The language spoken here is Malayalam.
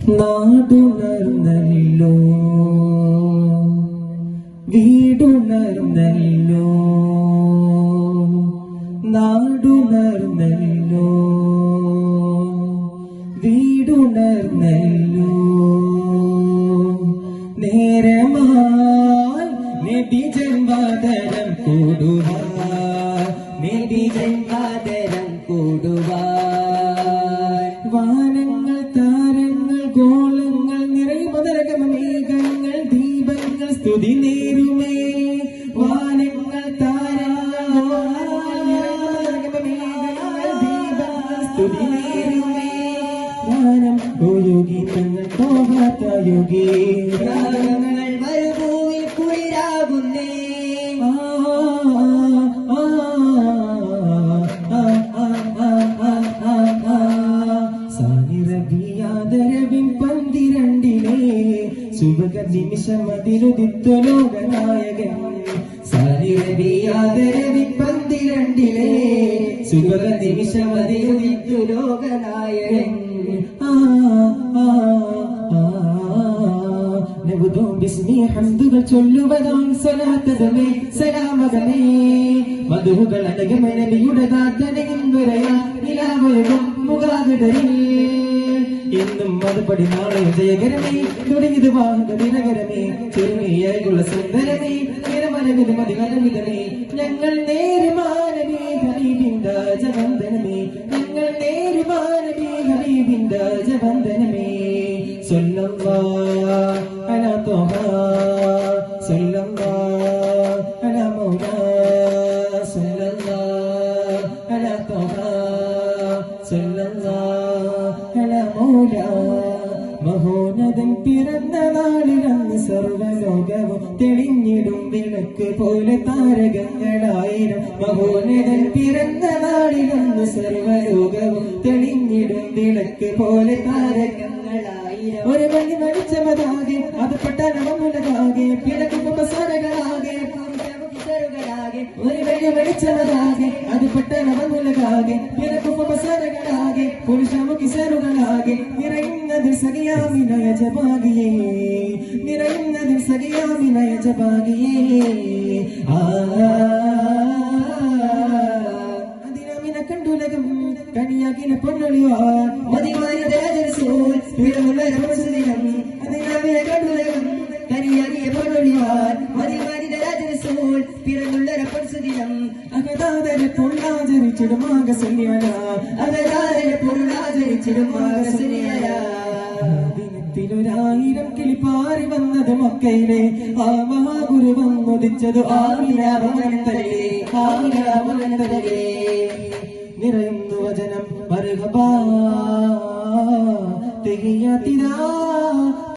നാടുണർന്നല്ലോ വീടുണർന്നല്ലോ നാടുണർന്നല്ലോ വീടുണർന്നല്ലോ നേരമായി നബി ജന്മദരം കൂടുവാൻ നബി ജന്മദരം കൂടുവാൻ വാനങ്ങൾ താരങ്ങൾ ഗോളങ്ങൾ നിറയുമതരകമേഘങ്ങൾ ദീപങ്ങൾ സ്തുതി നേരുമേ വാനങ്ങൾ താരങ്ങൾ നിറയുമതരകമേഘങ്ങൾ ദീപങ്ങൾ സ്തുതി നേരുമേ ഗാനം ഒഴുകി തങ്ങൾ പോകാത്ത യോഗി രാഗങ്ങൾ മരുഭൂവിൽ കുളിരാകുന്നേ സാനിറബിയാദരവിൻ 12 സുഭക നിമിഷമതിലുദിത്തു ലോകനായകൻ സാനിറബിയാദരവിൻ 12 സുഭക നിമിഷമതിലുദിത്തു ലോകനായകൻ നബുദും ബിസ്മി ഹംദുകൾ ചൊല്ലുവതാം സലാത്തതമേ സലാമകമേ മധുകൾ അനഗമ നബിയുടെ ദാതനയും വരയാ നിലാവഴകും മുഖാകടലിൽ എന്നും മറുപടി നാളെ ജയകരമേ തുടങ്ങിയത് വാഹക ദിനകരമേ ചെറുമേയുള്ള സുന്ദരമേ നിരമനവിധ മതികരമിതമേ ഞങ്ങൾ നേരുമാനവേ ഹബീബിന്റെ ജവന്ദനമേ ഞങ്ങൾ നേരുമാനവേ ഹബീബിന്റെ ജവന്ദനമേ സല്ലല്ലാഹു അലാ ത്വഹ സല്ലല്ലാഹു അലാ മൗലാ സല്ലല്ലാഹു അലാ ത്വഹ സല്ലല്ലാഹു അലാ മൗലാ മഹോന്നതൻ പിറന്ന നാളിലന്ന് സർവലോകവും തെളിഞ്ഞിടും വിളക്ക് പോലെ താരകങ്ങളായിരം മഹോന്നതൻ പിറന്ന നാളിലന്ന് സർവലോകവും തെളിഞ്ഞിടും വിളക്ക് പോലെ താരകങ്ങളായിരം ഒരു വലി വെളിച്ചമതാകെ അത് പട്ടണമുലകാകെ പിഴക്കുപസാരകളാകെ ഒരു വലിയ വെളിച്ചമതാകെ അത് പട്ടണമുലകാകെ പിഴക്കുപസാരകളാകെ പുരുഷമുഖിസറുകളാകെ നിറയുന്നതിൽ സഖിയാമിനയ ജപാകിയേ നിറയുന്നതിൽ സഖിയാമിനയ ജപാകിയേ അതിനാമിന കണ്ടുലകം കണിയാക്കിന പൊന്നൊളിവാ മതിമാരി രാജരസൂൽ പിറന്നുള്ള രമസദിനം അതിനാമിന കണ്ടുലകം കണിയാക്കിയ പൊന്നൊളിവാൻ മതിമാരി രാജരസൂൽ പിറന്നുള്ള രമസദിനം അകതാതര പൊള്ളാചരിച്ചിടും ആകസന്യാന അകതാതര പൊള്ളാചരിച്ചിടും ആകസന്യാന ദിനത്തിലൊരായിരം കിളിപ്പാറി വന്നത് മക്കയിലെ ആ മഹാഗുരു വന്നൊതിച്ചത് ആമിനാഭവനത്തലേ ആമിനാഭവനത്തലേ നിറയുന്നു വചനം മറുകപാ തികയാത്തിനാ